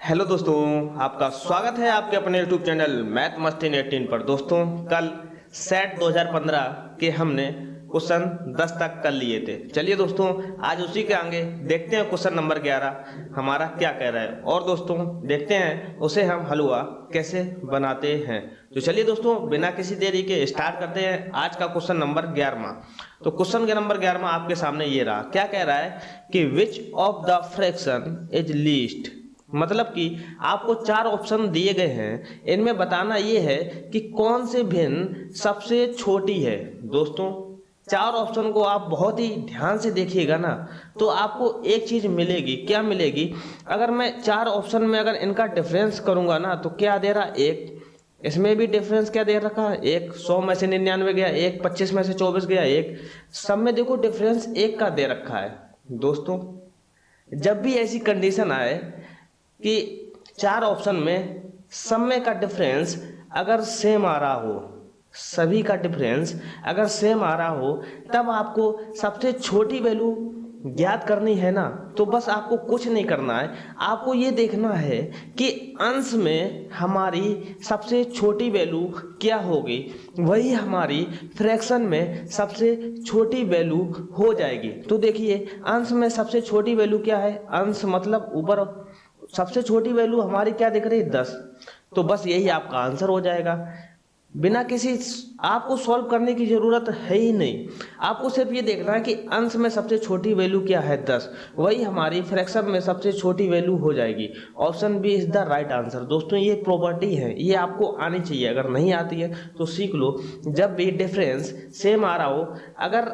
Hello दोस्तों, आपका स्वागत है आपके अपने यूट्यूब चैनल मैथ मस्ती 18 पर। दोस्तों, कल सेट 2015 के हमने क्वेश्चन 10 तक कर लिए थे। चलिए दोस्तों, आज उसी के आगे देखते हैं क्वेश्चन नंबर 11 हमारा क्या कह रहा है, और दोस्तों देखते हैं उसे हम हलवा कैसे बनाते हैं। तो चलिए दोस्तों, बिना किसी देरी के स्टार्ट करते हैं आज का क्वेश्चन नंबर 11। तो क्वेश्चन के नंबर 11 आपके सामने ये रहा। क्या कह रहा है कि which of the fraction is least, मतलब कि आपको 4 ऑप्शन दिए गए हैं, इनमें बताना यह है कि कौन से भिन्न सबसे छोटी है। दोस्तों, 4 ऑप्शन को आप बहुत ही ध्यान से देखिएगा ना, तो आपको एक चीज मिलेगी। क्या मिलेगी? अगर मैं 4 ऑप्शन में अगर इनका डिफरेंस करूंगा ना, तो क्या दे रहा, एक इसमें भी डिफरेंस क्या दे रखा है, एक 100 में से 99 गया, एक 25 में से 24 गया, एक सब में देखो डिफरेंस एक का दे रखा है। दोस्तों, जब भी ऐसी कंडीशन आए कि 4 ऑप्शन में सब में का डिफरेंस अगर सेम आ रहा हो, सभी का डिफरेंस अगर सेम आ रहा हो, तब आपको सबसे छोटी वैल्यू ज्ञात करनी है ना। तो बस आपको कुछ नहीं करना है, आपको ये देखना है कि अंश में हमारी सबसे छोटी वैल्यू क्या होगी, वही हमारी फ्रैक्शन में सबसे छोटी वैल्यू हो जाएगी। तो देखिए, अंश में सबसे छोटी वैल्यू क्या है, अंश मतलब ऊपर सबसे छोटी वैल्यू हमारी क्या दिख रही है, 10। तो बस यही आपका आंसर हो जाएगा। बिना किसी आपको सॉल्व करने की जरूरत है ही नहीं, आपको सिर्फ ये देखना है कि अंश में सबसे छोटी वैल्यू क्या है, 10, वही हमारी फ्रैक्शन में सबसे छोटी वैल्यू हो जाएगी। Option B is the right answer. दोस्तों, ये प्रॉपर्टी है, ये आपको आनी चाहिए। अगर नहीं आती है तो सीख लो। जब भी डिफरेंस सेम आ रहा हो, अगर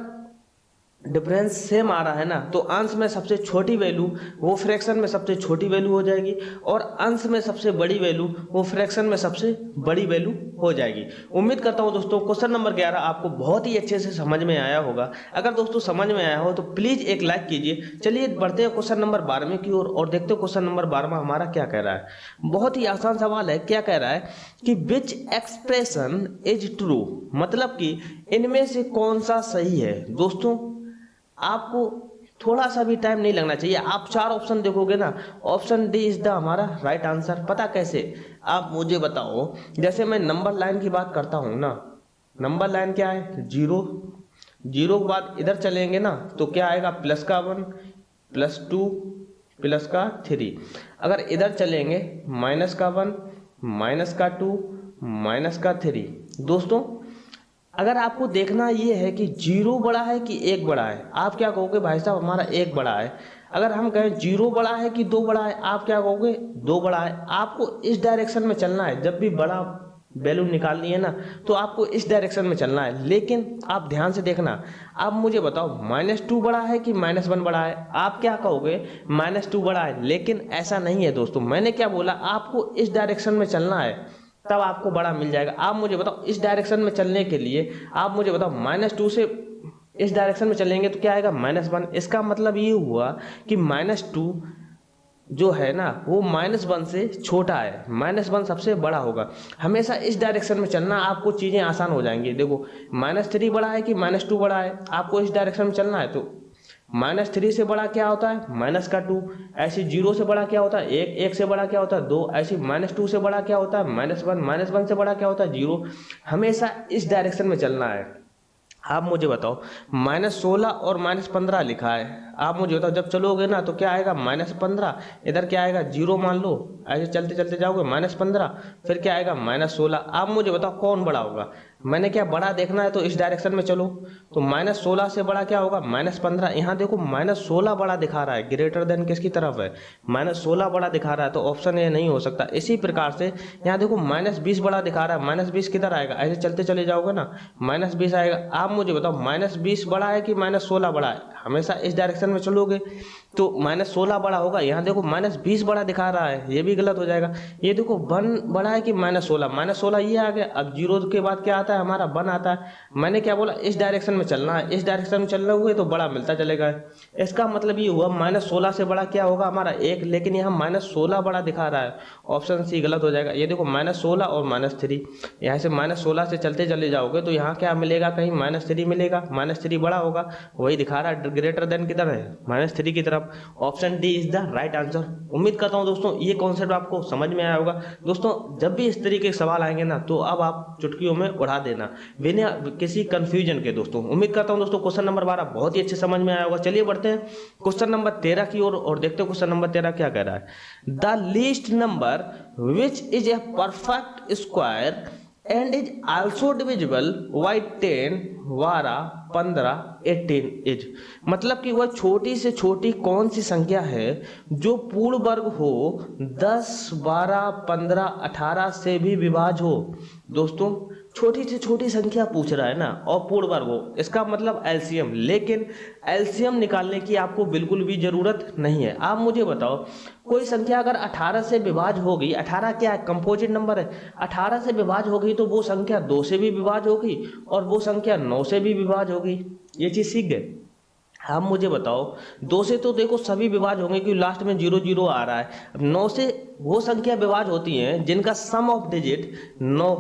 डिफरेंस सेम आ रहा है ना, तो अंश में सबसे छोटी वैल्यू वो फ्रैक्शन में सबसे छोटी वैल्यू हो जाएगी, और अंश में सबसे बड़ी वैल्यू वो फ्रैक्शन में सबसे बड़ी वैल्यू हो जाएगी। उम्मीद करता हूं दोस्तों क्वेश्चन नंबर 11 आपको बहुत ही अच्छे से समझ में आया होगा। अगर दोस्तों समझ में आया हो तो प्लीज एक लाइक कीजिए। चलिए बढ़ते हैं क्वेश्चन नंबर 12 की ओर और देखते हो क्वेश्चन नंबर 12 हमारा क्या कह रहा है। बहुत ही आसान सवाल है। क्या कह रहा है कि विच एक्सप्रेशन इज ट्रू, मतलब कि इनमें से कौन सा सही है। दोस्तों, आपको थोड़ा सा भी टाइम नहीं लगना चाहिए। आप 4 ऑप्शन देखोगे ना, ऑप्शन डी इज द हमारा राइट आंसर। पता कैसे, आप मुझे बताओ। जैसे मैं नंबर लाइन की बात करता हूं ना, नंबर लाइन क्या है, 0 0 के बाद इधर चलेंगे ना, तो क्या आएगा, प्लस का 1 प्लस 2 प्लस का 3। अगर इधर चलेंगे माइनस का 1 माइनस का 2 माइनस का 3। दोस्तों, अगर आपको देखना ये है कि 0 बड़ा है कि 1 बड़ा है, आप क्या कहोगे, भाई साहब हमारा 1 बड़ा है। अगर हम कहें 0 बड़ा है कि 2 बड़ा है, आप क्या कहोगे, 2 बड़ा है। आपको इस डायरेक्शन में चलना है। जब भी बड़ा वैल्यू निकालनी है ना, तो आपको इस डायरेक्शन में चलना है। लेकिन आप ध्यान से देखना, आप मुझे बताओ -2 बड़ा है कि -1 बड़ा है, आप क्या कहोगे, -2 बड़ा है। लेकिन ऐसा नहीं है दोस्तों, मैंने क्या बोला, आपको इस डायरेक्शन में चलना है, तब आपको बड़ा मिल जाएगा। आप मुझे बताओ, इस डायरेक्शन में चलने के लिए आप मुझे बताओ, -2 से इस डायरेक्शन में चलेंगे तो क्या आएगा, -1। इसका मतलब ये हुआ कि -2 जो है ना, वो -1 से छोटा है, -1 सबसे बड़ा होगा। हमेशा इस डायरेक्शन में चलना, आपको चीजें आसान हो जाएंगी। देखो, -3 बड़ा है कि -2 बड़ा है, आपको इस डायरेक्शन में चलना है। तो -3 से बड़ा क्या होता है, -2। ऐसे 0 से बड़ा क्या होता है, 1 1 से बड़ा क्या होता है, 2। ऐसे -2 से बड़ा क्या होता है, -1 -1 से बड़ा क्या होता है, 0। हमेशा इस डायरेक्शन में चलना है। आप मुझे बताओ, -16 और -15 लिखा है, आप मुझे बताओ जब चलोगे ना तो क्या आएगा, -15, इधर क्या आएगा, 0 मान लो। ऐसे चलते चलते जाओगे, -15, फिर क्या आएगा, -16। आप मुझे बताओ कौन बड़ा होगा। मैंने क्या बड़ा देखना है तो इस डायरेक्शन में चलो, तो -16 से बड़ा क्या होगा, -15। यहाँ देखो -16 बड़ा दिखा रहा है, ग्रेटर देन किसकी तरफ है, -16 बड़ा दिखा रहा है, तो ऑप्शन ए नहीं हो सकता। इसी प्रकार से यहाँ देखो -20 बड़ा दिखा रहा है, -20 किधर आएगा, ऐसे चलते चले जाओगे ना, -20 आएगा। आप मुझे बताओ -20 बड़ा है कि -16 बड़ा है। हमेशा इस डायरेक्शन में चलोगे तो -16 बड़ा होगा। यहाँ देखो -20 बड़ा दिखा रहा है, ये भी गलत हो जाएगा। ये देखो 1 बड़ा है कि -16 ये आ गया। अब 0 के बाद क्या आता है, हमारा 1 आता है। मैंने क्या बोला, इस डायरेक्शन में चलना है, इस डायरेक्शन में चलना हुए तो बड़ा मिलता चलेगा। इसका मतलब ये हुआ -16 से बड़ा क्या होगा, हमारा 1। लेकिन यहाँ -16 बड़ा दिखा रहा है, ऑप्शन सी गलत हो जाएगा। ये देखो -16 और -3, यहाँ से -16 से चलते चले जाओगे तो यहाँ क्या मिलेगा, कहीं -3 मिलेगा, -3 बड़ा होगा, वही दिखा रहा है, ग्रेटर देन किधर है, है -3 की तरफ। Option D is the right answer. उम्मीद करता हूँ दोस्तों ये कॉन्सेप्ट आपको समझ में आया होगा। दोस्तों जब भी इस तरीके के सवाल आएंगे ना तो अब आप चुटकियों में उड़ा देना बिना किसी कंफ्यूजन के। दोस्तों उम्मीद करता हूँ दोस्तों क्वेश्चन नंबर 12 बहुत ही अच्छे समझ में आया होगा। चलिए बढ़ते हैं क्वेश्चन नंबर 13 की ओर और देखते हैं क्वेश्चन नंबर 13 क्या कह रहा है। The least number which is a perfect square and is also divisible by 10, 12, 15, 18 is। मतलब कि वह छोटी से छोटी कौन सी संख्या है जो पूर्ण वर्ग हो 10, 12, 15, 18 से भी विभाज्य हो। दोस्तों छोटी से छोटी संख्या पूछ रहा है ना और पूर्ण वर्ग हो, इसका मतलब एलसीएम। लेकिन एलसीएम निकालने की आपको बिल्कुल भी जरूरत नहीं है। आप मुझे बताओ कोई संख्या अगर 18 से विभाज्य होगी, 18 क्या है, कंपोजिट नंबर है, 18 से विभाज्य होगी तो वो संख्या 2 से भी विभाज्य होगी और वो संख्या 9 से भी विभाज्य होगी। ये चीज सीख गए। आप मुझे बताओ 2 से तो देखो सभी विभाज्य होंगे क्योंकि लास्ट में 0 0 आ रहा है। 9 से वो संख्या विभाज्य होती हैं जिनका सम ऑफ डिजिट 9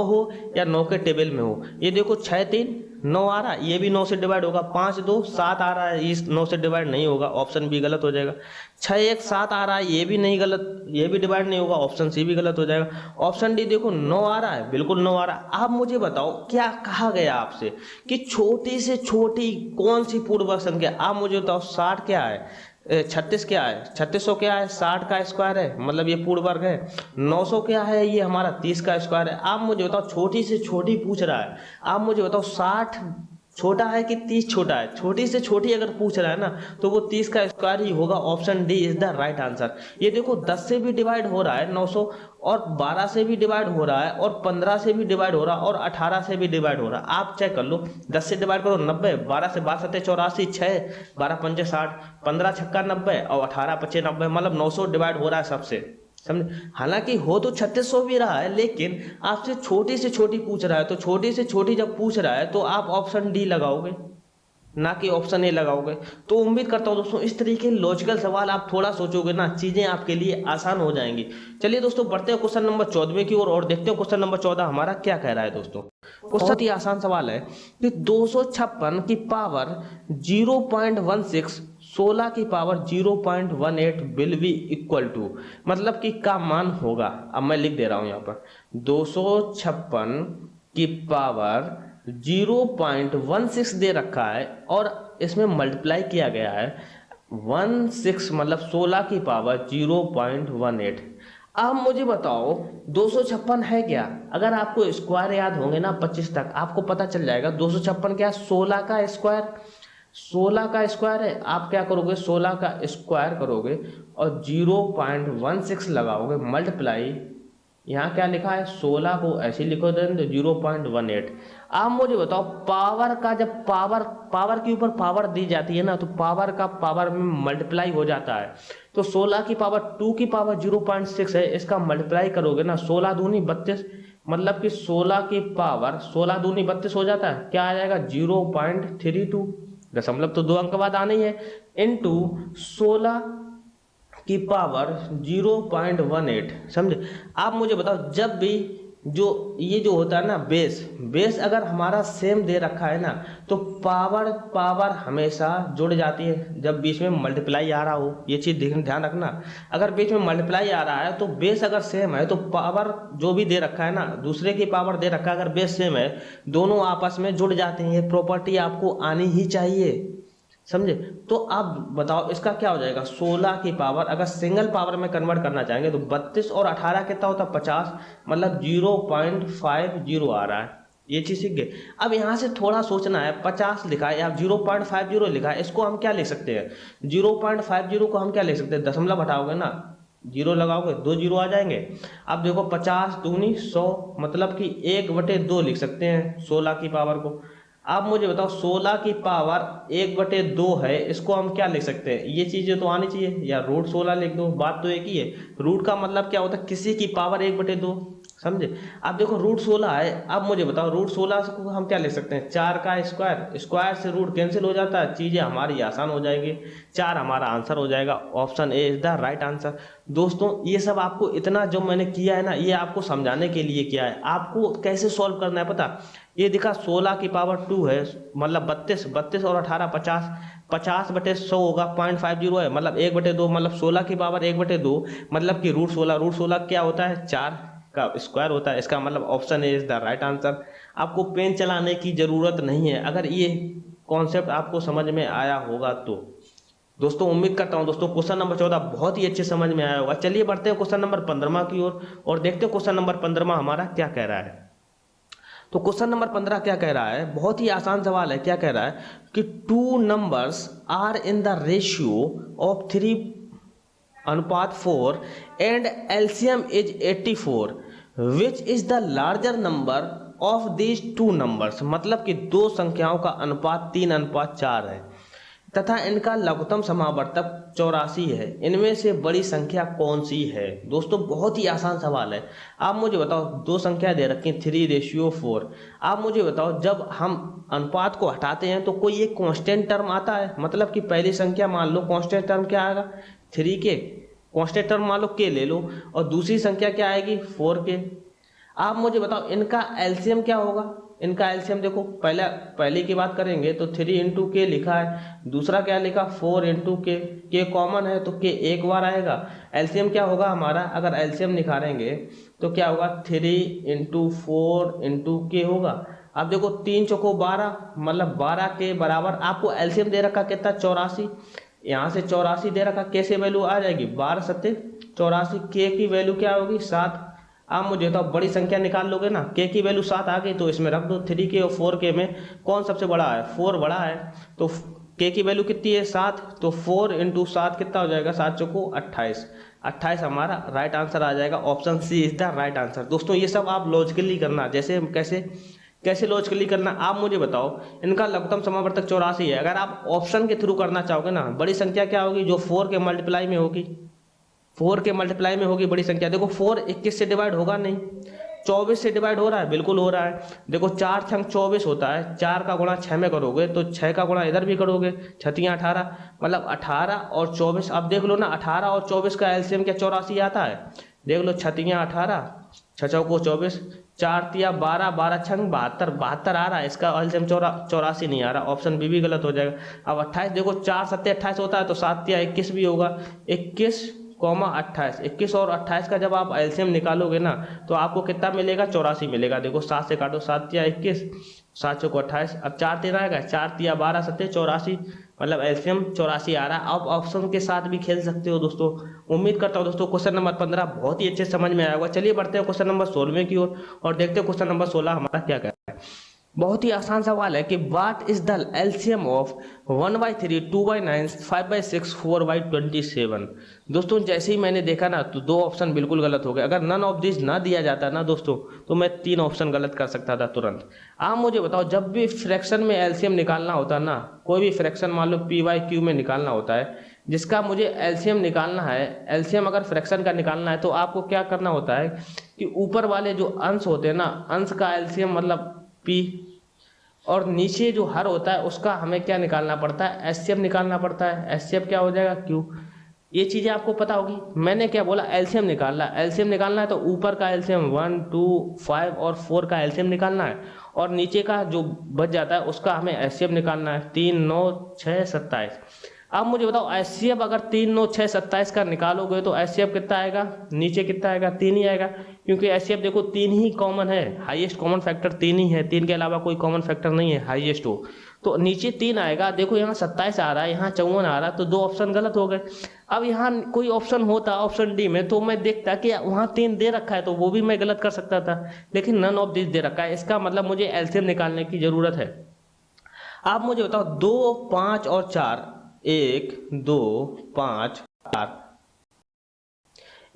हो या 9 के टेबल में हो। ये देखो 6 3 9 आ रहा है, ये भी 9 से डिवाइड होगा। 5 2 7 आ रहा है, ये 9 से डिवाइड नहीं होगा, ऑप्शन बी गलत हो जाएगा। 6 1 7 आ रहा है, ये भी नहीं गलत, ये भी डिवाइड नहीं होगा, ऑप्शन सी भी गलत हो जाएगा। ऑप्शन डी देखो 9 आ रहा है, बिल्कुल 9 आ रहा है। आप मुझे बताओ क्या कहा गया आपसे कि छोटी से छोटी कौन सी पूर्ण वर्ग संख्या। आप मुझे बताओ 60 क्या है, 36 क्या है, 3600 क्या है, 60 का स्क्वायर है, मतलब ये पूर्ण वर्ग है। 900 क्या है, ये हमारा 30 का स्क्वायर है। आप मुझे बताओ छोटी से छोटी पूछ रहा है। आप मुझे बताओ 60 छोटा है कि 30 छोटा है। छोटी से छोटी अगर पूछ रहा है ना तो वो 30 का स्क्वायर ही होगा। Option D is the right answer. ये देखो 10 से भी डिवाइड हो रहा है 900, और 12 से भी डिवाइड हो रहा है, और 15 से भी डिवाइड हो रहा है, और 18 से भी डिवाइड हो रहा है। आप चेक कर लो, 10 से डिवाइड करो 90, 12 से 12 7 84, 6 12 5 60, 15 छक्का 90 और 18 25 90, मतलब 900 डिवाइड हो रहा है सबसे। समझे। हालांकि हो तो 3600 भी रहा है लेकिन आपसे छोटी से छोटी पूछ रहा है, तो छोटी से छोटी जब पूछ रहा है तो आप ऑप्शन डी लगाओगे ना कि ऑप्शन ए लगाओगे। तो उम्मीद करता हूं दोस्तों इस तरीके लॉजिकल सवाल आप थोड़ा सोचोगे ना, चीजें आपके लिए आसान हो जाएंगी। चलिए दोस्तों बढ़ते हैं क्वेश्चन नंबर 14 की ओर और देखते हैं क्वेश्चन नंबर 14 हमारा क्या कह रहा है। दोस्तों बहुत ही आसान सवाल है कि 256 की पावर 0.16 16 की power 0.18 will be equal to, मतलब कि का मान होगा। अब मैं लिख दे रहा हूं यहाँ पर 256 की पावर 0.16 दे रखा है और इसमें मल्टीप्लाई किया गया है 16, मतलब 16 की पावर 0.18। अब मुझे बताओ 256 है क्या। अगर आपको स्क्वायर याद होंगे ना 25 तक, आपको पता चल जाएगा 256 क्या, 16 का स्क्वायर, 16 का स्क्वायर है। आप क्या करोगे 16 का स्क्वायर करोगे और 0.16 लगाओगे मल्टीप्लाई, यहाँ क्या लिखा है 16 को ऐसे लिखो देंगे 0.18। आप मुझे बताओ पावर का, जब पावर के ऊपर पावर दी जाती है ना तो पावर का पावर में मल्टीप्लाई हो जाता है। तो 16 की पावर 2 की पावर 0.6 है, इसका मल्टीप्लाई करोगे ना 16 दूनी 32, मतलब कि 16 की पावर 16 दूनी 32 हो जाता है। क्या आ जाएगा 0.32, दशमलव तो 2 अंक बाद आना ही है, इनटू 16 की पावर 0.18। समझे। आप मुझे बताओ जब भी ये जो होता है ना बेस अगर हमारा सेम दे रखा है ना तो पावर हमेशा जुड़ जाती है जब बीच में मल्टीप्लाई आ रहा हो। ये चीज ध्यान रखना, अगर बीच में मल्टीप्लाई आ रहा है तो बेस अगर सेम है तो पावर जो भी दे रखा है ना, दूसरे की पावर दे रखा है, अगर बेस सेम है दोनों आपस में जुड़ जाते हैं। ये प्रॉपर्टी आपको आनी ही चाहिए। समझे। तो आप बताओ इसका क्या हो जाएगा 16 की पावर, अगर सिंगल पावर में कन्वर्ट करना चाहेंगे तो 32 और 18 कितना होता है 50, मतलब 0.50 आ रहा है। ये चीज सीख गए। अब यहाँ से थोड़ा सोचना है, 50 लिखा है या 0.50 लिखा है, इसको हम क्या ले सकते हैं 0.50 को हम क्या ले सकते हैं, दशमलव हटाओगे ना 0 लगाओगे 2 0 आ जाएंगे। अब देखो 50 दूनी 100, मतलब कि 1/2 लिख सकते हैं 16 की पावर को। आप मुझे बताओ 16 की पावर 1/2 है, इसको हम क्या लिख सकते हैं, ये चीजें तो आनी चाहिए, या रूट 16 लिख दो, बात तो एक ही है। रूट का मतलब क्या होता है किसी की पावर 1/2। समझे। अब देखो रूट 16 है, अब मुझे बताओ रूट 16 को हम क्या लिख सकते हैं, 4 का स्क्वायर, स्क्वायर से रूट कैंसिल हो जाता है, चीज़ें हमारी आसान हो जाएगी, 4 हमारा आंसर हो जाएगा। Option A is the right answer. दोस्तों ये सब आपको इतना जो मैंने किया है ना, ये आपको समझाने के लिए किया है, आपको कैसे सॉल्व करना है पता। ये दिखा 16 की पावर 2 है, मतलब 32, 32 और 18 50, 50/100 होगा, 0.50 है, मतलब 1/2, मतलब 16 की पावर 1/2, मतलब कि रूट 16, रूट 16 क्या होता है, 4 का स्क्वायर होता है। इसका मतलब option A is the right answer. आपको पेन चलाने की जरूरत नहीं है, अगर ये कॉन्सेप्ट आपको समझ में आया होगा तो। दोस्तों उम्मीद करता हूं दोस्तों क्वेश्चन नंबर 14 बहुत ही अच्छे समझ में आया होगा। चलिए बढ़ते हैं क्वेश्चन नंबर 15 की ओर और देखते हैं क्वेश्चन नंबर 15 हमारा क्या कह रहा है। तो क्वेश्चन नंबर 15 क्या कह रहा है, बहुत ही आसान सवाल है। क्या कह रहा है कि 2 numbers are in the ratio of 3:4 and LCM is 84, which is the larger number of these 2 numbers. मतलब कि दो संख्याओं का अनुपात 3:4 है तथा इनका लघुत्तम समावर्तक 84 है, इनमें से बड़ी संख्या कौन सी है। दोस्तों बहुत ही आसान सवाल है। आप मुझे बताओ, दो संख्या दे रखी 3:4। आप मुझे बताओ जब हम अनुपात को हटाते हैं तो कोई एक कांस्टेंट टर्म आता है, मतलब कि पहली संख्या मान लो कांस्टेंट टर्म क्या आएगा 3 के, कांस्टेंट टर्म मान लो के ले लो, और दूसरी संख्या क्या आएगी 4 के। आप मुझे बताओ इनका एलसीएम क्या होगा। इनका एलसीएम देखो, पहले की बात करेंगे तो 3 × k लिखा है, दूसरा क्या लिखा 4 × k कॉमन है तो k एक बार आएगा। एलसीएम क्या होगा हमारा, अगर एलसीएम निकालेंगे तो क्या होगा 3 × 4 × k होगा। अब देखो 3 चौको 12, मतलब 12 के बराबर आपको एलसीएम दे रखा कितना 84, यहाँ से 84 दे रखा, कैसे वैल्यू आ जाएगी 12 7 84, k की वैल्यू क्या होगी 7। आप मुझे तो बड़ी संख्या निकाल लोगे ना, k की वैल्यू 7 आ गई तो इसमें रख दो। 3k और 4k में कौन सबसे बड़ा है, 4 बड़ा है, तो k की वैल्यू कितनी है 7, तो 4 × 7 कितना हो जाएगा 7 चौको 28, 28 हमारा राइट आंसर आ जाएगा। Option C is the right answer. दोस्तों ये सब आप लॉजिकली करना, जैसे कैसे लॉजिकली करना आप मुझे बताओ। इनका लघुत्तम समावर्तक 84 है, अगर आप ऑप्शन के थ्रू करना चाहोगे ना, बड़ी संख्या क्या होगी जो 4 के मल्टीप्लाई में होगी, 4 के मल्टीप्लाई में होगी बड़ी संख्या। देखो 4 21 से डिवाइड होगा नहीं, 24 से डिवाइड हो रहा है, बिल्कुल हो रहा है। देखो 4 छंग 24 होता है, 4 का गुणा 6 में करोगे तो 6 का गुणा इधर भी करोगे, 6×3 18, मतलब 18 और 24। अब देख लो ना 18 और 24 का एलसीएम क्या 84 आता है, देख लो 6×3 18, 6 चौको 24, 4×3 12, 12 छंग 72, 72 आ रहा है, इसका एलसीएम 84 नहीं आ रहा, ऑप्शन बी भी गलत हो जाएगा। अब 28 देखो 4 7 28 होता है तो 7×3 21 भी होगा, 21, 28, 21 और 28 का जब आप एलसीएम निकालोगे ना तो आपको कितना मिलेगा 84 मिलेगा। देखो 7 से काटो, 7×3 21, 7 चौको 28, अब 4×3 आएगा, 4×3 12 7 84, मतलब एलसीएम 84 आ रहा है। आप ऑप्शन के साथ भी खेल सकते हो दोस्तों। उम्मीद करता हूँ दोस्तों क्वेश्चन नंबर 15 बहुत ही अच्छे समझ में आया होगा। चलिए बढ़ते हैं क्वेश्चन नंबर 16 की ओर और देखते हैं क्वेश्चन नंबर 16 हमारा क्या कहता है। बहुत ही आसान सवाल है कि what is the LCM of 1/3, 2/9, 5/6, 4/27। दोस्तों जैसे ही मैंने देखा ना तो दो ऑप्शन बिल्कुल गलत हो गए। अगर नन ऑफ दिस ना दिया जाता ना दोस्तों तो मैं 3 ऑप्शन गलत कर सकता था तुरंत। आप मुझे बताओ जब भी फ्रैक्शन में एलसीएम निकालना होता ना, कोई भी फ्रैक्शन मान लो p/q में निकालना होता है, जिसका मुझे एलसीएम निकालना है, एलसीएम अगर फ्रैक्शन का निकालना है तो आपको क्या करना होता है कि ऊपर वाले जो अंश होते हैं ना, अंश का एलसीएम मतलब p, और नीचे जो हर होता है उसका हमें क्या निकालना पड़ता है, एचसीएफ निकालना पड़ता है। एचसीएफ क्या हो जाएगा क्यू। ये चीजें आपको पता होगी। मैंने क्या बोला, एलसीएम निकालना है। एलसीएम निकालना है तो ऊपर का एलसीएम 1 2 5 और 4 का एलसीएम निकालना है, और नीचे का जो बच जाता है उसका हमें एचसीएफ निकालना है। 3 9 6 27। अब मुझे बताओ एचसीएफ अगर 3 9 6 27 का निकालोगे तो एचसीएफ कितना आएगा, नीचे कितना आएगा 3 ही आएगा, क्योंकि एचसीएफ देखो 3 ही कॉमन है, हाईएस्ट कॉमन फैक्टर 3 ही है, 3 के अलावा कोई कॉमन फैक्टर नहीं है हाईएस्ट हो, तो नीचे 3 आएगा। देखो यहाँ 27 आ रहा है, यहाँ 54 आ रहा है, तो 2 ऑप्शन गलत हो गए। अब यहाँ कोई ऑप्शन होता ऑप्शन डी में तो मैं देखता कि वहाँ 3 दे रखा है तो वो भी मैं गलत कर सकता था, लेकिन नन ऑफ दिस दे रखा है, इसका मतलब मुझे एलसीएम निकालने की जरूरत है। आप मुझे बताओ 2 5 और 4, 1 2 5 4,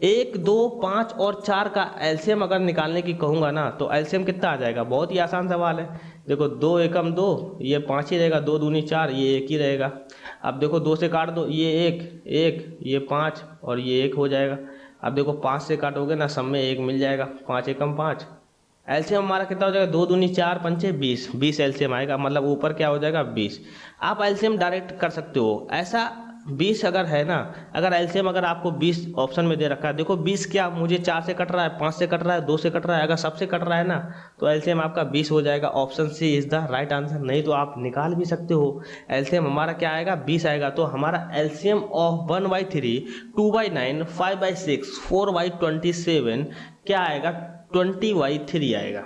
1, 2, 5 और 4 का एलसीएम अगर निकालने की कहूँगा ना तो एलसीएम कितना आ जाएगा। बहुत ही आसान सवाल है। देखो 2 एकम 2, ये 5 ही रहेगा, 2 दूनी 4, ये 1 ही रहेगा। अब देखो 2 से काट दो, ये 1 1, ये 5 और ये 1 हो जाएगा। अब देखो 5 से काटोगे ना, सब में 1 मिल जाएगा, 5 एकम 5। एलसीएम हमारा कितना हो जाएगा, 2 दूनी 4 पंचे 20, 20 एलसीएम आएगा, मतलब ऊपर क्या हो जाएगा 20। आप एलसीएम डायरेक्ट कर सकते हो ऐसा। 20 अगर है ना, अगर एलसीएम अगर आपको 20 ऑप्शन में दे रखा है, देखो 20 क्या मुझे 4 से कट रहा है, 5 से कट रहा है, 2 से कट रहा है, अगर सबसे कट रहा है ना तो एलसीएम आपका 20 हो जाएगा। Option C is the right answer. नहीं तो आप निकाल भी सकते हो। एलसीएम हमारा क्या आएगा, 20 आएगा। तो हमारा एलसीएम ऑफ 1/3, 2/9, 5/6, 4/27 क्या आएगा, 20/3 आएगा।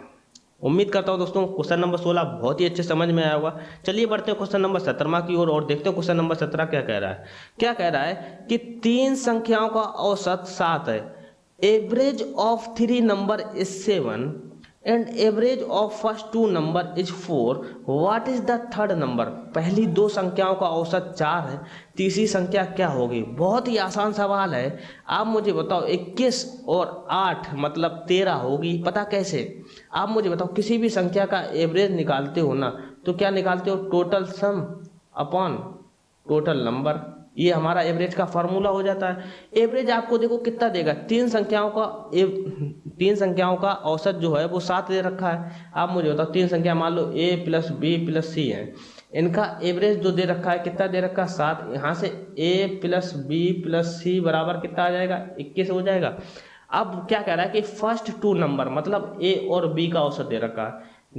उम्मीद करता हूँ दोस्तों क्वेश्चन नंबर 16 बहुत ही अच्छे समझ में आया होगा। चलिए बढ़ते हैं क्वेश्चन नंबर 17 की ओर और देखते हैं क्वेश्चन नंबर 17 क्या कह रहा है। क्या कह रहा है कि 3 संख्याओं का औसत 7 है, average of 3 number is 7 and average of first 2 number is 4, what is the third number. पहली 2 संख्याओं का औसत 4 है, तीसरी संख्या क्या होगी। बहुत ही आसान सवाल है। आप मुझे बताओ 21 और 8 मतलब 13 होगी, पता कैसे। आप मुझे बताओ किसी भी संख्या का एवरेज निकालते हो ना तो क्या निकालते हो, total sum upon total number. ये हमारा एवरेज का फॉर्मूला हो जाता है। एवरेज आपको देखो कितना देगा, 3 संख्याओं का औसत जो है वो 7 दे रखा है। आप मुझे बताओ 3 संख्या मान लो a + b + c है, इनका एवरेज जो दे रखा है कितना दे रखा है 7। यहाँ से a + b + c बराबर कितना आ जाएगा, 21 हो जाएगा। अब क्या कह रहा है कि फर्स्ट 2 नंबर मतलब a और b का औसत दे रखा है।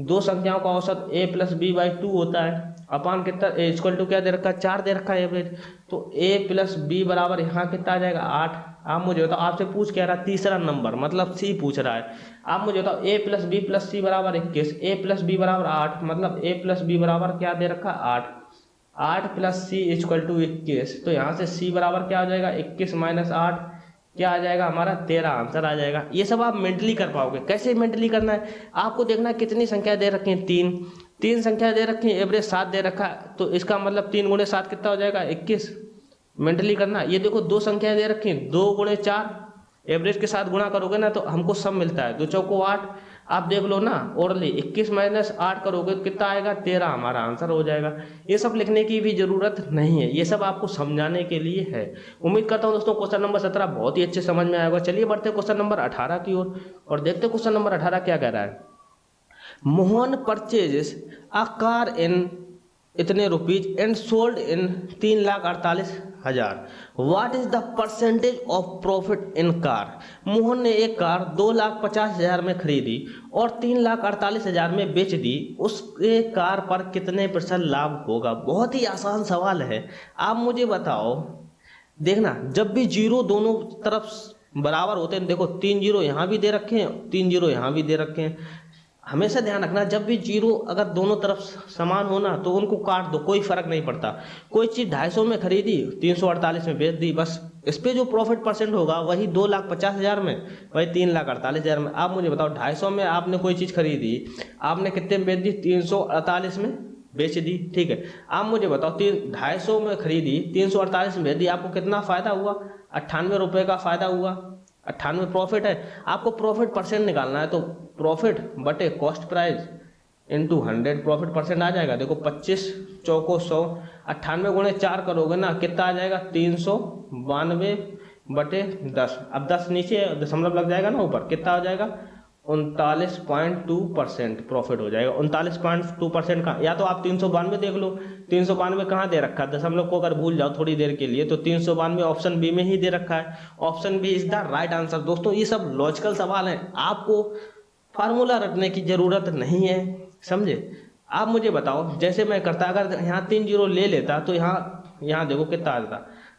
2 संख्याओं का औसत a + b/2 होता है, अपान कितना इक्वल टू क्या दे रखा है, 4 दे रखा है एवरेज। तो a + b बराबर यहाँ कितना आ जाएगा 8। आप मुझे बताओ, आपसे पूछ कह रहा है तीसरा नंबर मतलब c पूछ रहा है। आप मुझे बताओ a + b + c बराबर 21, a + b बराबर 8 मतलब a + b बराबर क्या दे रखा है 8, 8 + c = 21। तो यहाँ से c बराबर क्या हो जाएगा, 21 - 8 क्या आ जाएगा हमारा 13 आंसर आ जाएगा। ये सब आप मेंटली कर पाओगे। कैसे मेंटली करना है, आपको देखना है कितनी संख्या दे रखी है, 3 संख्या दे रखी है, एवरेज 7 दे रखा है, तो इसका मतलब 3 × 7 कितना हो जाएगा 21। मेंटली करना। ये देखो 2 संख्या दे रखी है, 2 × 4 एवरेज के साथ गुणा करोगे ना तो हमको सब मिलता है, 2 चौको 8। आप देख लो ना ओरली 21 - 8 करोगे तो कितना आएगा 13, हमारा आंसर हो जाएगा। ये सब लिखने की भी जरूरत नहीं है, ये सब आपको समझाने के लिए है। उम्मीद करता हूँ दोस्तों क्वेश्चन नंबर 17 बहुत ही अच्छे समझ में आएगा। चलिए बढ़ते हैं क्वेश्चन नंबर 18 की ओर और देखते हैं क्वेश्चन नंबर 18 क्या कह रहा है। Mohan purchases a car in इतने rupees and sold in 3,48,000, what is the percentage of profit in car. Mohan ने एक कार 2,50,000 में खरीदी और 3,48,000 में बेच दी, उसके कार पर कितने % लाभ होगा। बहुत ही आसान सवाल है। आप मुझे बताओ, देखना जब भी जीरो दोनों तरफ बराबर होते हैं, देखो 3 जीरो यहाँ भी दे रखे हैं, 3 जीरो यहाँ भी दे रखे हैं, हमेशा ध्यान रखना जब भी जीरो अगर दोनों तरफ समान होना तो उनको काट दो, कोई फर्क नहीं पड़ता। कोई चीज़ 250 में खरीदी 348 में बेच दी, बस इस पे जो प्रॉफिट % होगा वही 2,50,000 में, वही 3,48,000 में। आप मुझे बताओ 250 में आपने कोई चीज़ खरीदी, आपने कितने में बेच दी, 348 में बेच दी, ठीक है। आप मुझे बताओ 250 में खरीदी 348 में बेच दी, आपको कितना फ़ायदा हुआ, 98 रुपये का फ़ायदा हुआ। 98 प्रॉफिट है, आपको प्रॉफिट % निकालना है तो प्रॉफिट बटे कॉस्ट प्राइस इंटू 100 प्रॉफिट % आ जाएगा। देखो 25 चौको 100, 98 × 4 करोगे ना कितना आ जाएगा 392/10। अब 10 नीचे दशमलव लग जाएगा ना ऊपर, कितना हो जाएगा 39.2% प्रॉफिट हो जाएगा। 39.2% का, या तो आप 392 देख लो, 392 कहाँ दे रखा है, दशमलव को अगर भूल जाओ थोड़ी देर के लिए तो 392 ऑप्शन बी में ही दे रखा है। Option B is the right answer. दोस्तों ये सब लॉजिकल सवाल हैं, आपको फार्मूला रखने की जरूरत नहीं है, समझे। आप मुझे बताओ जैसे मैं करता, अगर यहाँ 3 जीरो ले लेता तो यहाँ देखो कितना आ जाता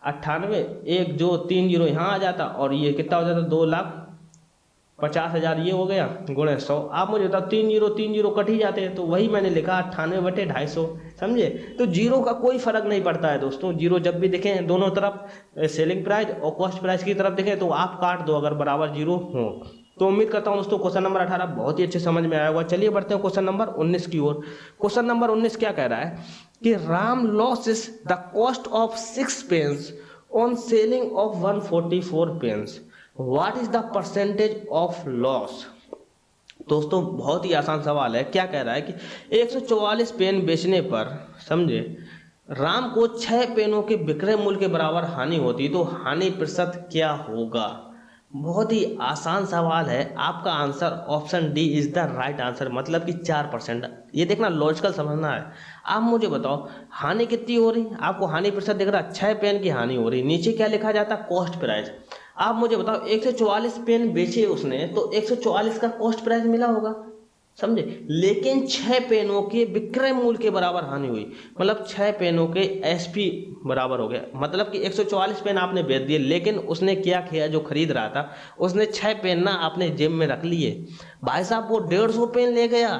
98, एक जो 3 जीरो यहाँ आ जाता और ये कितना हो जाता 2,50,000 ये हो गया गुणे 100। आप मुझे बताओ 3 जीरो कट ही जाते हैं, तो वही मैंने लिखा 98/250, समझे। तो जीरो का कोई फर्क नहीं पड़ता है दोस्तों। जीरो जब भी देखें दोनों तरफ सेलिंग प्राइस और कॉस्ट प्राइस की तरफ देखें तो आप काट दो अगर बराबर जीरो हो। तो उम्मीद करता हूं दोस्तों क्वेश्चन नंबर 18 बहुत ही अच्छे समझ में आया होगा। चलिए बढ़ते हैं क्वेश्चन नंबर 19 की ओर। क्वेश्चन नंबर 19 क्या कह रहा है कि Ram loses the cost of 6 pence on selling of 144 pence, what is the percentage of loss. दोस्तों बहुत ही आसान सवाल है। क्या कह रहा है कि 144 पेन बेचने पर, समझे, राम को 6 पेनों के विक्रय मूल्य के बराबर हानि होती तो हानि प्रतिशत क्या होगा। बहुत ही आसान सवाल है। आपका answer option D is the right answer, मतलब कि 4%। ये देखना, लॉजिकल समझना है। आप मुझे बताओ हानि कितनी हो रही, आपको हानि प्रतिशत दिख रहा है, 6 पेन की हानि हो रही। नीचे क्या लिखा जाता है, कॉस्ट प्राइस। आप मुझे बताओ 144 पेन बेचे उसने तो 144 का कॉस्ट प्राइस मिला होगा, समझे, लेकिन 6 पेनों के विक्रय मूल्य के बराबर हानि हुई, मतलब 6 पेनों के एसपी बराबर हो गया। मतलब कि 144 पेन आपने बेच दिए, लेकिन उसने क्या किया, जो खरीद रहा था उसने 6 पेन ना अपने जेब में रख लिए। भाई साहब वो 150 पेन ले गया,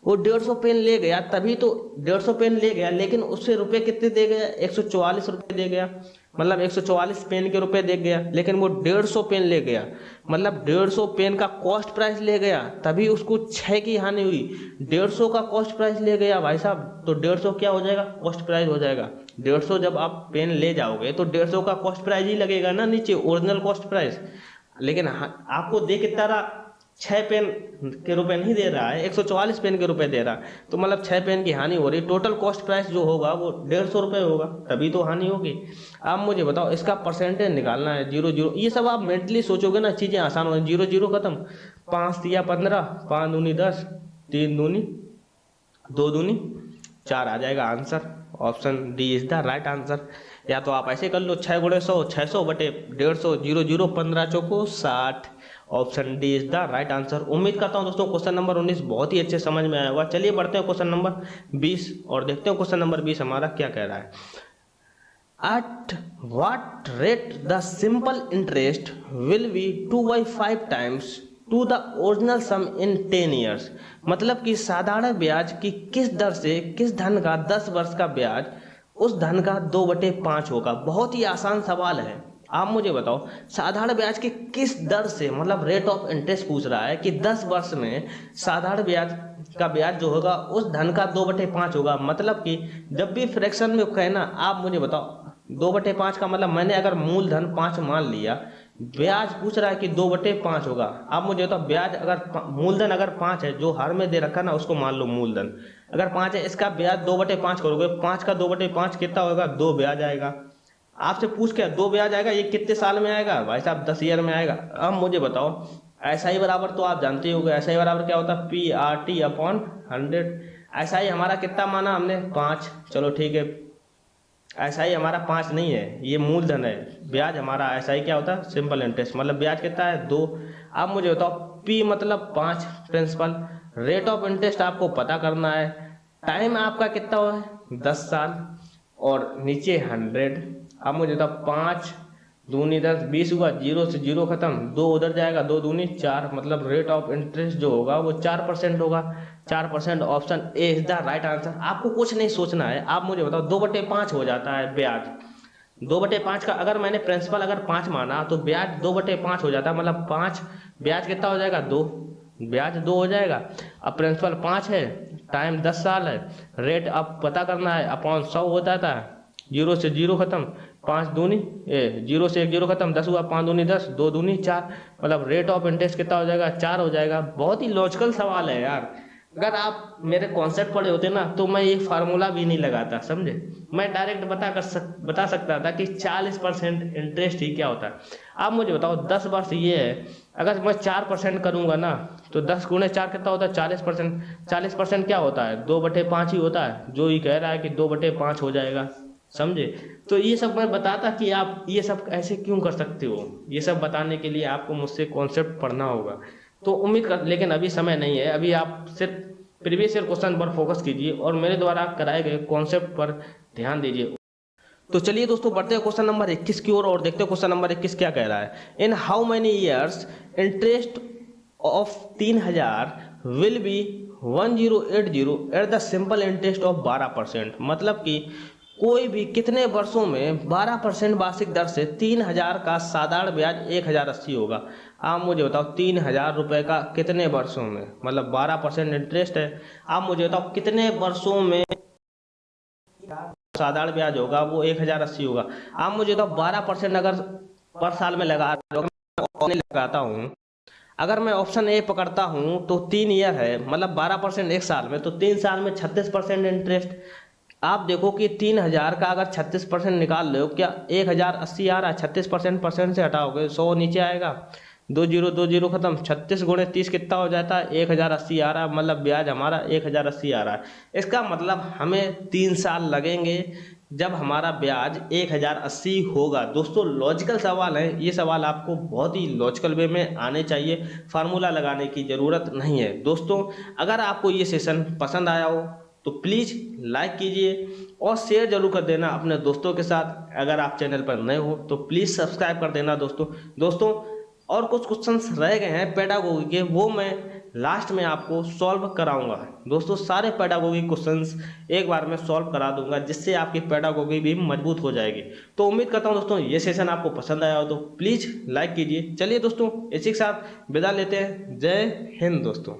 वो 150 पेन ले गया, तभी तो 150 पेन ले गया, लेकिन उससे रुपए कितने दे गया, 144 रुपए दे गया, मतलब 144 पेन के रुपए दे गया। लेकिन वो 150 पेन ले गया, मतलब 150 पेन का कॉस्ट प्राइस ले गया, तभी उसको 6 की हानि हुई। 150 का कॉस्ट प्राइस ले गया भाई साहब, तो 150 क्या हो जाएगा, कॉस्ट प्राइस हो जाएगा। 150 जब आप पेन ले जाओगे तो 150 का कॉस्ट प्राइस ही लगेगा ना नीचे, ओरिजिनल कॉस्ट प्राइस। लेकिन आपको दे कितना रहा, 6 पेन के रुपए नहीं दे रहा है, 144 पेन के रुपए दे रहा है, तो मतलब 6 पेन की हानि हो रही। टोटल कॉस्ट प्राइस जो होगा वो 150 रुपये होगा, तभी तो हानि होगी। आप मुझे बताओ इसका परसेंटेज निकालना है। 0 ये सब आप मेंटली सोचोगे ना, चीजें आसान हो। 0 खत्म, 5 तिया 15, 5 दूनी 10, 3 दूनी 2 दूनी 4 आ जाएगा answer. Option D is the right answer. या तो आप ऐसे कर लो, 6 गुणे 100, 600 बटे 150, 0 15 चौको 60। Option D is the right answer. उम्मीद करता हूं दोस्तों क्वेश्चन नंबर 19 बहुत ही अच्छे समझ में आया होगा। चलिए बढ़ते हैं क्वेश्चन नंबर 20 और देखते हैं क्वेश्चन नंबर 20 हमारा क्या कह रहा है। At what rate the simple interest will be 2/5 times to the original sum in 10 years. मतलब कि साधारण ब्याज की किस दर से किस धन का 10 वर्ष का ब्याज उस धन का 2/5 होगा। बहुत ही आसान सवाल है। आप मुझे बताओ साधारण ब्याज की किस दर से, मतलब रेट ऑफ इंटरेस्ट पूछ रहा है कि 10 वर्ष में साधारण ब्याज का ब्याज जो होगा उस धन का 2/5 होगा। मतलब कि जब भी फ्रैक्शन में कहना, आप मुझे बताओ 2/5 का मतलब, मैंने अगर मूलधन 5 मान लिया, ब्याज पूछ रहा है कि 2/5 होगा। आप मुझे बताओ ब्याज अगर मूलधन अगर 5 है, जो हर में दे रखा ना उसको मान लो मूलधन अगर 5 है, इसका ब्याज 2/5 करोगे, 5 का 2/5 कितना होगा, 2 ब्याज आएगा। आपसे पूछ के 2 ब्याज आएगा, ये कितने साल में आएगा भाई साहब, 10 ईयर में आएगा। अब मुझे बताओ SI बराबर तो आप जानते ही होंगे, SI बराबर क्या होता है, PRT/100। SI हमारा कितना माना हमने, 5। चलो ठीक है, SI हमारा 5 नहीं है, ये मूलधन है। ब्याज हमारा SI क्या होता है, सिंपल इंटरेस्ट, मतलब ब्याज कितना है, 2। अब मुझे बताओ P मतलब 5 प्रिंसिपल, रेट ऑफ इंटरेस्ट आपको पता करना है, टाइम आपका कितना हुआ है 10 साल, और नीचे 100। अब मुझे बताओ 5 दूनी 10, 20 हुआ, 0 से 0 खत्म, 2 उधर जाएगा, 2 दूनी 4, मतलब रेट ऑफ इंटरेस्ट जो होगा वो 4% होगा। 4%। Option A is the right answer. आपको कुछ नहीं सोचना है। आप मुझे बताओ 2/5 हो जाता है ब्याज, 2/5 का अगर मैंने प्रिंसिपल अगर 5 माना तो ब्याज 2/5 हो जाता है, मतलब 5 ब्याज कितना हो जाएगा, 2 ब्याज 2 हो जाएगा। अब प्रिंसिपल 5 है, टाइम 10 साल है, रेट अब पता करना है, अपॉन 100 हो जाता है, 0 से 0 खत्म, 5 दूनी 0 से 1 0 खत्म, 10 हुआ, 5 दूनी 10, 2 दूनी 4, मतलब रेट ऑफ इंटरेस्ट कितना हो जाएगा, 4 हो जाएगा। बहुत ही लॉजिकल सवाल है यार। अगर आप मेरे कॉन्सेप्ट पढ़े होते ना तो मैं ये फार्मूला भी नहीं लगाता, समझे। मैं डायरेक्ट बता सकता था कि 40% इंटरेस्ट ही क्या होता है। आप मुझे बताओ 10 वर्ष ये है, अगर मैं 4% करूंगा ना तो 10 गुणे 4 कितना होता है, 40%। 40% क्या होता है, 2/5 ही होता है, जो ही कह रहा है कि 2/5 हो जाएगा, समझे। तो ये सब मैं बताता कि आप ये सब ऐसे क्यों कर सकते हो, ये सब बताने के लिए आपको मुझसे कॉन्सेप्ट पढ़ना होगा। तो उम्मीद कर, लेकिन अभी समय नहीं है, अभी आप सिर्फ प्रीवियस ईयर क्वेश्चन पर फोकस कीजिए और मेरे द्वारा कराए गए कॉन्सेप्ट पर ध्यान दीजिए। तो चलिए दोस्तों बढ़ते हैं क्वेश्चन नंबर 21 की ओर और देखते हैं क्वेश्चन नंबर 21 क्या कह रहा है। In how many years interest of 3000 will be 1080 at the simple interest of 12%। मतलब कि कोई भी कितने वर्षों में 12% वार्षिक दर से 3000 का साधारण ब्याज 1080 होगा। आप मुझे बताओ 3000 रुपये का कितने वर्षों में, मतलब 12% इंटरेस्ट है। आप मुझे बताओ कितने वर्षों में साधारण ब्याज होगा वो 1080 होगा। आप मुझे बताओ 12% अगर पर साल में लगा ऑप्शन लगाता हूँ, अगर मैं ऑप्शन ए पकड़ता हूँ तो 3 ईयर है, मतलब 12% एक साल में, तो 3 साल में 36% इंटरेस्ट। आप देखो कि 3,000 का अगर 36% निकाल रहे हो, क्या 1,080 आ रहा है? 36% परसेंट से हटाओगे 100 नीचे आएगा, 2 जीरो खत्म, 36 × 30 कितना हो जाता है? 1,080 आ रहा है, मतलब ब्याज हमारा 1,080 आ रहा है। इसका मतलब हमें 3 साल लगेंगे जब हमारा ब्याज 1,080 होगा। दोस्तों लॉजिकल सवाल है, ये सवाल आपको बहुत ही लॉजिकल वे में आने चाहिए, फार्मूला लगाने की ज़रूरत नहीं है। दोस्तों अगर आपको ये सेशन पसंद आया हो तो प्लीज़ लाइक कीजिए और शेयर जरूर कर देना अपने दोस्तों के साथ। अगर आप चैनल पर नए हो तो प्लीज़ सब्सक्राइब कर देना दोस्तों। और कुछ क्वेश्चंस रह गए हैं पेडागोगी के, वो मैं लास्ट में आपको सॉल्व कराऊंगा। दोस्तों सारे पेडागोगी क्वेश्चंस एक बार में सॉल्व करा दूंगा, जिससे आपकी पेडागोगी भी मजबूत हो जाएगी। तो उम्मीद करता हूं दोस्तों ये सेशन आपको पसंद आया हो तो प्लीज़ लाइक कीजिए। चलिए दोस्तों इसी के साथ विदा लेते हैं। जय हिंद दोस्तों।